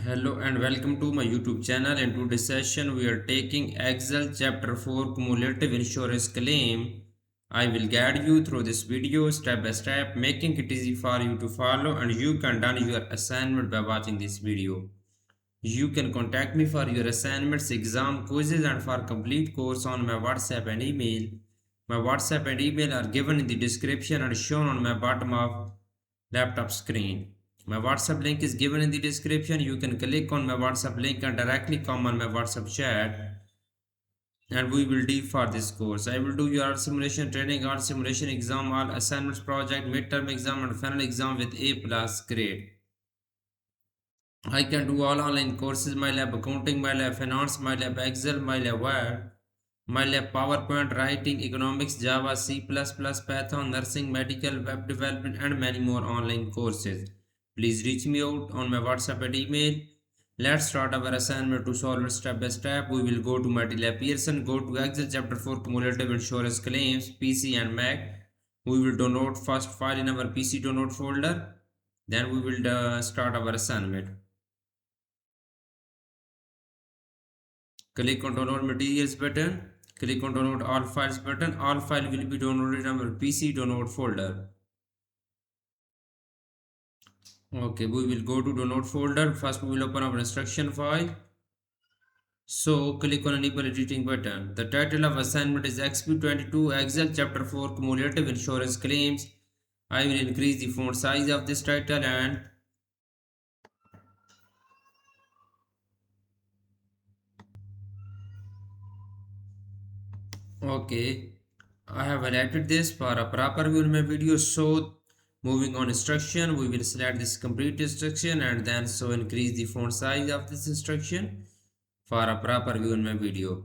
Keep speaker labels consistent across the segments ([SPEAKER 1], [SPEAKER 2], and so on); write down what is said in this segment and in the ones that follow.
[SPEAKER 1] Hello and welcome to my YouTube channel. In today's session, we are taking Excel Chapter 4 Cumulative Insurance Claim. I will guide you through this video step by step, making it easy for you to follow, and you can done your assignment by watching this video. You can contact me for your assignments, exam, quizzes, and for complete course on my WhatsApp and email. My WhatsApp and email are given in the description and shown on my bottom of laptop screen. My WhatsApp link is given in the description. You can click on my WhatsApp link and directly come on my WhatsApp chat and we will deal for this course. I will do your simulation training, art simulation exam, all assignments, project, midterm exam and final exam with A plus grade. I can do all online courses, my lab accounting, my lab finance, my lab Excel, my lab Word, my lab PowerPoint, writing, economics, Java, C++, Python, nursing, medical, web development and many more online courses. Please reach me out on my WhatsApp and email. Let's start our assignment to solve it step by step. We will go to MultiLab Pearson, go to Excel Chapter 4 Cumulative Insurance Claims, PC and Mac. We will download first file in our PC download folder. Then we will start our assignment. Click on download materials button. Click on download all files button. All file will be downloaded in our PC download folder. Okay, we will go to download folder. First we will open our instruction file. So click on enable editing button. The title of assignment is Exp22 Excel Chapter 4 Cumulative Insurance Claims. I will increase the font size of this title and okay, I have highlighted this for a proper view in my video. So moving on instruction, we will select this complete instruction and then so increase the font size of this instruction for a proper view in my video.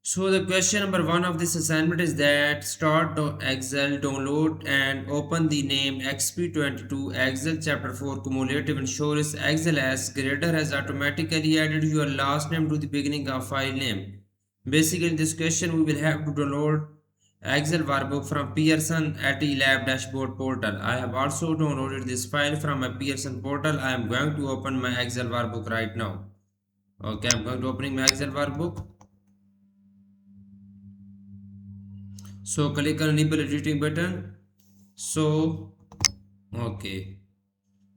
[SPEAKER 1] So the question number 1 of this assignment is that start Excel, download and open the name Exp22 Excel Chapter 4 Cumulative Insurance. Excel as grader has automatically added your last name to the beginning of file name. Basically in this question we will have to download Excel workbook from Pearson Lab dashboard portal. I have also downloaded this file from my Pearson portal. I am going to open my Excel workbook right now. Okay, I am going to open my Excel workbook. So click on enable editing button. So okay,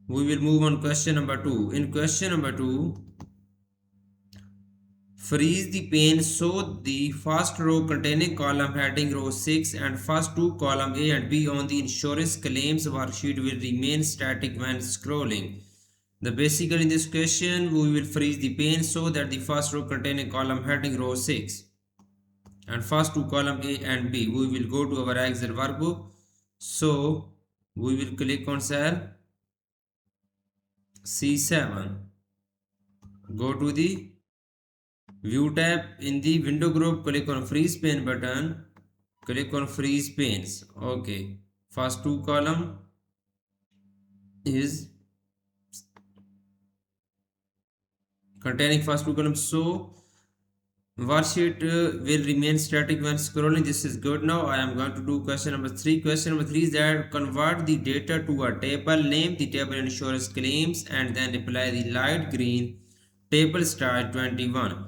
[SPEAKER 1] we will move on question number 2. In question number 2, freeze the pane so the first row containing column heading row 6 and first two column A and B on the insurance claims worksheet will remain static when scrolling. The basically in this question we will freeze the pane so that the first row containing column heading row 6 and first two column A and B. We will go to our Excel workbook. So we will click on cell C7. Go to the view tab. In the window group, click on freeze pane button. Click on freeze panes. Okay. First two column is containing first two columns. So worksheet will remain static when scrolling. This is good. Now I am going to do question number 3. Question number 3 is that convert the data to a table, name the table insurance claims and then apply the light green table style 21.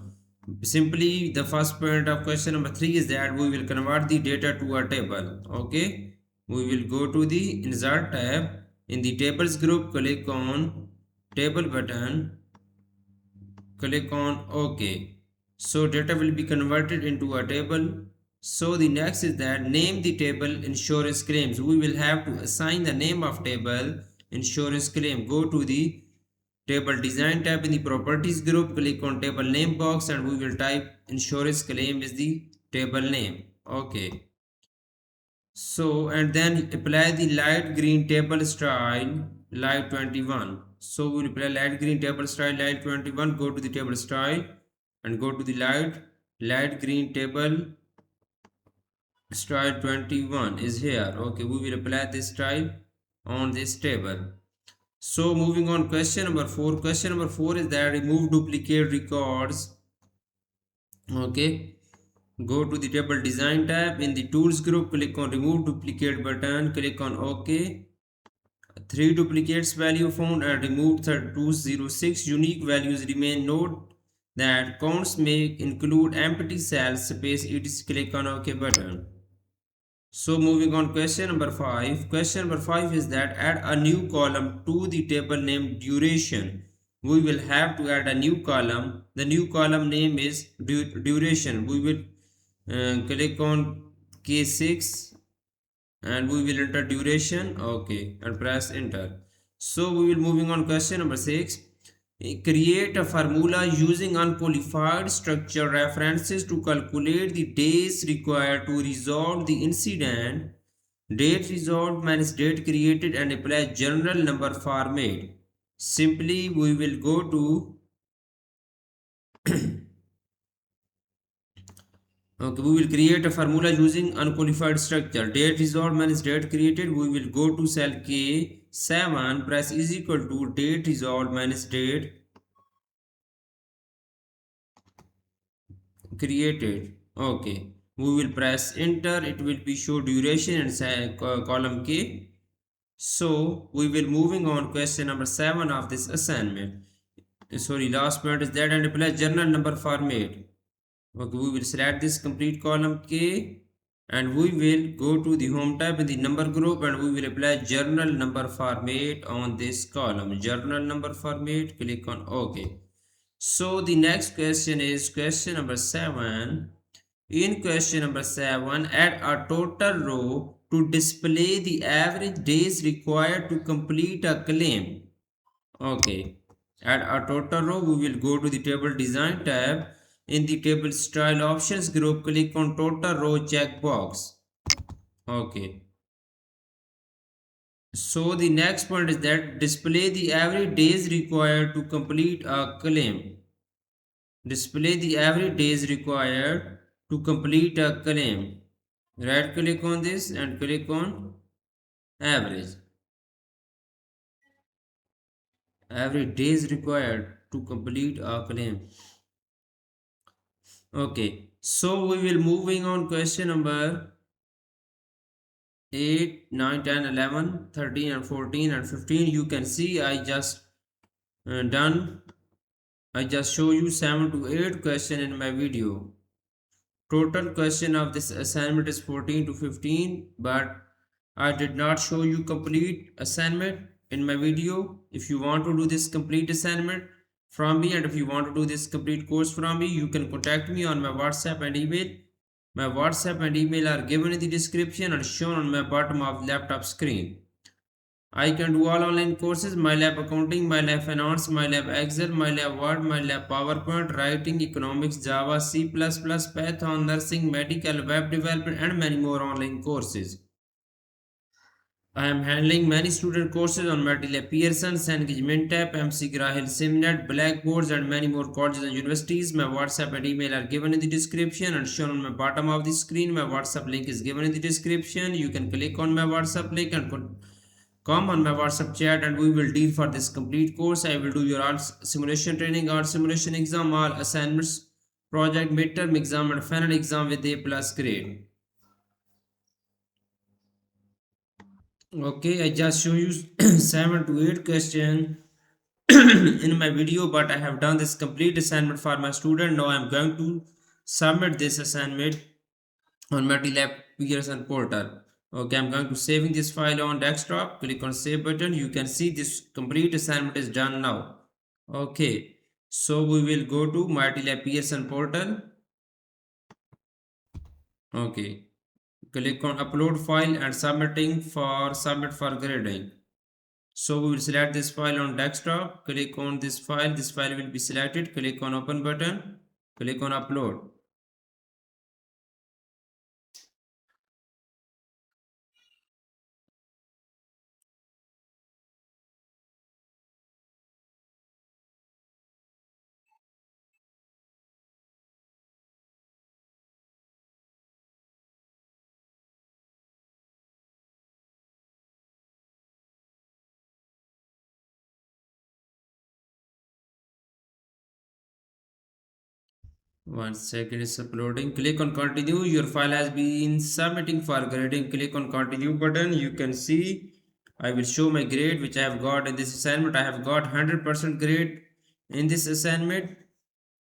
[SPEAKER 1] Simply the first point of question number 3 is that we will convert the data to a table. Okay, we will go to the insert tab. In the tables group, click on table button, click on OK. So data will be converted into a table. So the next is that name the table insurance claims. We will have to assign the name of table insurance claim. Go to the table design tab. In the properties group, click on table name box and we will type insurance claim is the table name. Okay. So and then apply the light green table style light 21. So we will apply light green table style light 21. Go to the table style and go to the light green table style 21 is here. Okay, we will apply this style on this table. So moving on question number 4. Question number 4 is that remove duplicate records. Okay, go to the table design tab. In the tools group, click on remove duplicate button, click on OK. 3 duplicates value found and removed 206 unique values remain. Note that counts may include empty cells space. It is click on OK button. So moving on, question number 5. Question number 5 is that add a new column to the table named duration. We will have to add a new column. The new column name is duration. We will click on K6 and we will enter duration. Okay, and press enter. So we will moving on, question number 6. Create a formula using unqualified structure references to calculate the days required to resolve the incident. Date resolved minus date created and apply general number format. Simply we will go to okay, we will create a formula using unqualified structure. Date resolved minus date created. We will go to cell K7, press is equal to date resolved minus date created. Okay, we will press enter. It will be show duration and column K. So we will moving on, question number 7 of this assignment. Sorry, last part is that and apply journal number format. Okay, we will select this complete column K and we will go to the home tab in the number group and we will apply journal number format on this column. Journal number format, click on OK. So the next question is question number 7. In question number 7, add a total row to display the average days required to complete a claim. Okay, add a total row. We will go to the table design tab. In the table style options group, click on total row checkbox. Okay. So the next point is that display the average days required to complete a claim. Display the average days required to complete a claim. Right click on this and click on average. Average days required to complete a claim. Okay, so we will moving on, question number 8, 9, 10, 11, 13 and 14 and 15. You can see I just done. I just show you 7 to 8 question in my video. Total question of this assignment is 14 to 15, but I did not show you complete assignment in my video. If you want to do this complete assignment from me and if you want to do this complete course from me, you can contact me on my WhatsApp and email. My WhatsApp and email are given in the description and shown on my bottom of laptop screen. I can do all online courses: MyLab Accounting, MyLab Finance, MyLab Excel, MyLab Word, MyLab PowerPoint, Writing, Economics, Java, C++, Python, Nursing, Medical, Web Development and many more online courses. I am handling many student courses on Matilda Pearson, Engagement App, MC Grahil, Simnet, Blackboards and many more colleges and universities. My WhatsApp and email are given in the description and shown on my bottom of the screen. My WhatsApp link is given in the description. You can click on my WhatsApp link and come on my WhatsApp chat and we will deal for this complete course. I will do your all simulation training, all simulation exam, all assignments, project, midterm exam and final exam with A plus grade. Okay, I just show you 7 to 8 question in my video, but I have done this complete assignment for my student. Now I am going to submit this assignment on MultiLab Pearson portal. Okay, I'm going to saving this file on desktop. Click on save button. You can see this complete assignment is done now. Okay, so we will go to MultiLab Pearson portal. Okay, click on upload file and submit for grading. So we will select this file on desktop. Click on this file. This file will be selected. Click on open button. Click on upload. One second, is uploading. Click on continue. Your file has been submitting for grading. Click on continue button. You can see I will show my grade which I have got in this assignment. I have got 100% grade in this assignment.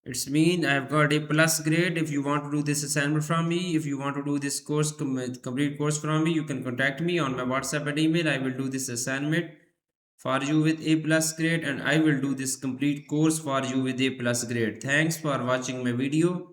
[SPEAKER 1] It's mean I have got a plus grade. If you want to do this assignment from me, if you want to do this course, complete course from me, you can contact me on my WhatsApp and email. I will do this assignment for you with a plus grade, and I will do this complete course for you with a plus grade. Thanks for watching my video.